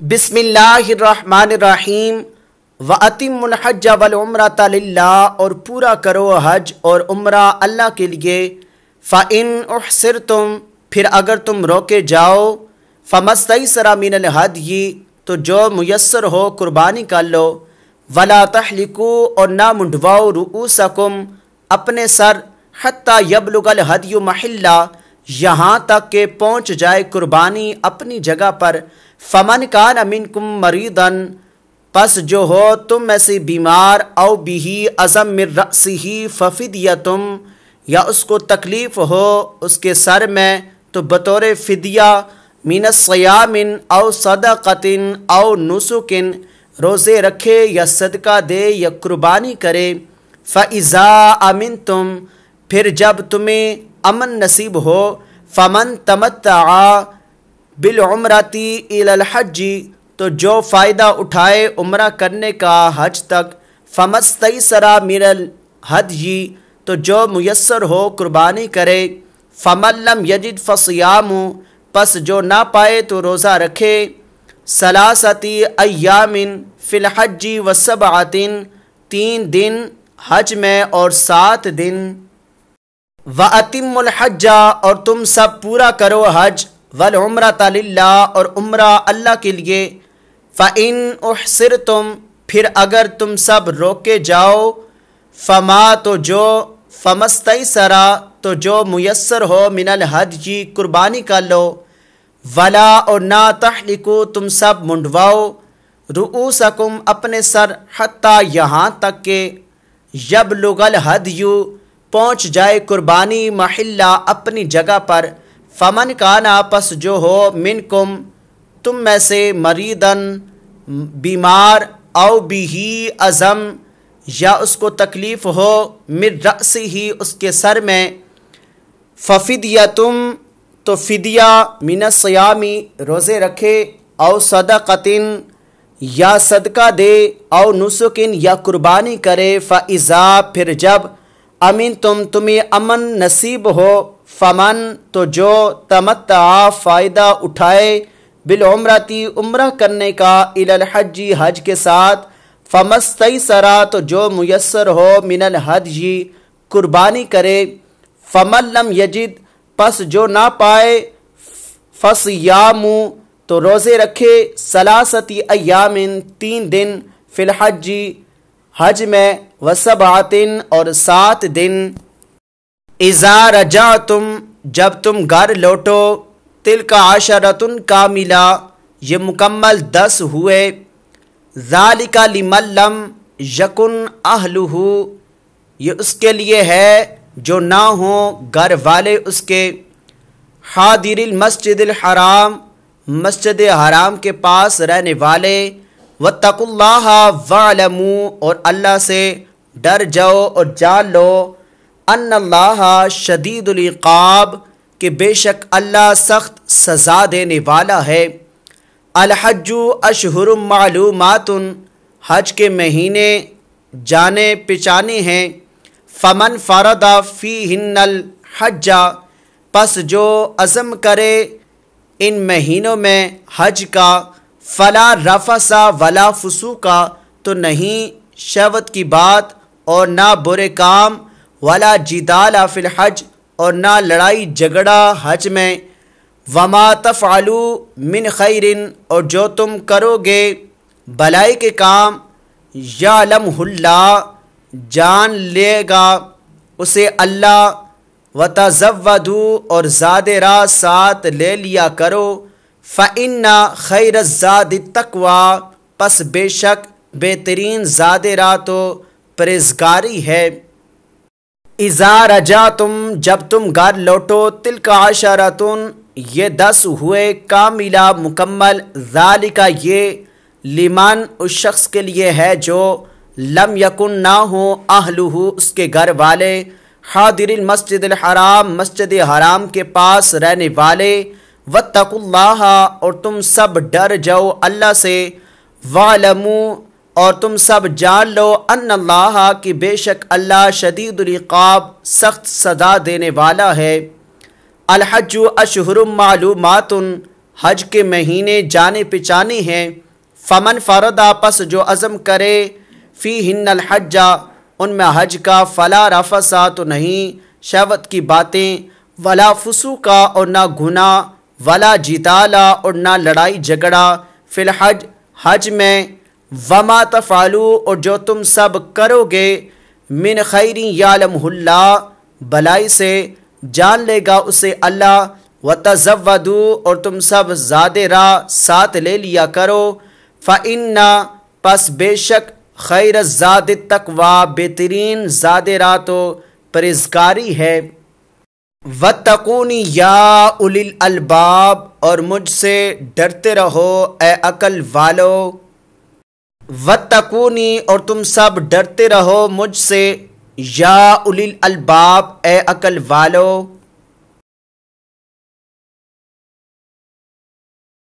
بسم اللہ الرحمن الرحیم وَأَتِمُّ الْحَجَّ وَالْعُمْرَةَ لِلَّهِ، اور پورا کرو حج اور عمرہ اللہ کے لیے۔ فَإِنْ أُحْصِرْتُمْ، پھر اگر تم روکے جاؤ، فَمَا اسْتَيْسَرَ مِنَ الْهَدْيِ، تو جو میسر ہو قربانی کر لو۔ وَلَا تَحْلِقُوا، اور نہ منڈواؤ، رؤوسکم، اپنے سر، حتیٰ یبلغ الہدی محلہ، یہاں تک کہ پہنچ جائے قربانی اپنی جگہ پر۔ فمن کان منکم مریضاً، پس جو ہو تم میں سے بیمار، او بھی عظم من رأسہ ففدیۃ، یا اس کو تکلیف ہو اس کے سر میں، تو بطور فدیہ، من الصیام او صدقۃ او نسک، روزے رکھے یا صدقہ دے یا قربانی کرے۔ فَإِذَا أَمِنْتُمْ، پھر جب تمہیں امن نصیب ہو، فَمَنْ تَمَتَّعَ بِالْعُمْرَةِ إِلَى الْحَجِّ، تو جو فائدہ اٹھائے عمرہ کرنے کا حج تک۔ فَمَا اسْتَيْسَرَ مِنَ الْهَدْيِ، تو جو میسر ہو قربانی کرے۔ فَمَن لَّمْ يَجِدْ فَصِيَامُ، پس جو نہ پائے تو روزہ رکھے۔ ثَلَاثَةِ أَيَّامٍ فِي الْحَجِّ وَسَبْعَةٍ، 3 دن حج میں اور 7 دن۔ وَأَتِمُّ الْحَجَّ، اور تم سب پورا کرو حج، وَالْعُمْرَةَ لِلَّهِ، اور عمرہ اللہ کے لیے۔ فَإِنْ أُحْصِرْتُمْ، پھر اگر تم سب روکے جاؤ، فَمَا، تو جو، فَمَا اسْتَيْسَرَ، تو جو میسر ہو، مِنَ الْهَدْيِ، قربانی کر لو۔ وَلَا، اور نہ تَحْلِقُوا، تم سب منڈواؤ، رؤوسکم، اپنے سر، حتیٰ یہاں تک کہ یبلغ الہدی، پہنچ جائے قربانی محلہ، اپنی جگہ پر۔ فمن کانا، پس جو ہو، منکم، تم میں سے، مریضاً، بیمار، او بھی عظم، یا اس کو تکلیف ہو، من رأسہ، اس کے سر میں، ففدیۃ، تو فدیہ، من الصیام، روزے رکھے، او صدقۃ، یا صدقہ دے، او نسک، یا قربانی کرے۔ فَإِذَا، پھر جب، امنتم، تمہیں امن نصیب ہو، فمن، تو جو، تمتع، فائدہ اٹھائے، بالعمرۃ، عمرہ کرنے کا، الی الحج، حج کے ساتھ۔ فَمَا اسْتَيْسَرَ، تو جو میسر ہو، من الہدی، قربانی کرے۔ فَمَن لَّمْ يَجِدْ، پس جو نہ پائے، فَصِيَامُ، تو روزے رکھے، ثلاثۃ ایام، 3 دن، فی الحج، حج میں، وسبعۃ، اور 7 دن۔ اذا رجعتم، جب تم گھر لوٹو، تلک عشرۃ کاملہ، یہ مکمل 10 ہوئے۔ ذالک لمن لم یکن اہلہ، یہ اس کے لیے ہے جو نہ ہوں گھر والے اس کے، حاضر المسجد الحرام، مسجد حرام کے پاس رہنے والے۔ واتقوا اللہ واعلموا، اور اللہ سے ڈر جاؤ اور جان لو، ان اللہ شدید العقاب، کہ بے شک اللہ سخت سزا دینے والا ہے۔ الحج اشہر معلومات، حج کے مہینے جانے پہچانے ہیں۔ فمن فرض فیہن الحج، پس جو عزم کرے ان مہینوں میں حج کا، فلا رفث ولا فسوق، تو نہیں شہوت کی بات اور نہ برے کام، ولا جدال فی الحج، اور نہ لڑائی جھگڑا حج میں۔ وما تفعلوا من خیر، اور جو تم کرو گے بھلائی کے کام، یعلمہ اللہ، جان لے گا اسے اللہ۔ وتزودوا، اور زاد راہ ساتھ لے لیا کرو۔ فإن خیر الزاد التقوی، پس بے شک بہترین زاد راہ تو پرہیزگاری ہے۔ اذا رجعتم، جب تم گھر لوٹو، تلک عشرۃ، یہ 10 ہوئے، کاملہ، مکمل۔ ذالک، یہ، لمن، اس شخص کے لیے ہے جو، لم یکن، نہ ہو، اہلہ، اس کے گھر والے، حاضر المسجد الحرام، مسجد حرام کے پاس رہنے والے۔ واتقوا اللہ، اور تم سب ڈر جاؤ اللہ سے۔ واعلموا، اور تم سب جان لو، ان اللہ، کہ بے شک اللہ شدید العقاب، سخت سزا دینے والا ہے۔ الحج اشہر معلومات، حج کے مہینے جانے پہچانے ہیں، فمن فردا پس جو عزم کرے، فیہن الحج ان میں حج کا، فلا رفثا تو نہیں شہوت کی باتیں، ولا فسوقا اور نہ گناہ، ولا جدالا اور نہ لڑائی جھگڑا، فی الحج حج میں، وما تفعلوا اور جو تم سب کرو گے، من خیر یعلمہ اللہ بلائی سے جان لے گا اسے اللہ، وتزودوا اور تم سب زاد راہ ساتھ لے لیا کرو، فإن پس بے شک خیر الزاد التقوی بہترین زاد راہ تو پرہیزگاری ہے، واتقونی یا اولی الالباب اور مجھ سے ڈرتے رہو اے عقل والو، واتقونی اور تم سب ڈرتے رہو مجھ سے، یا اولی الالباب اے عقل والو،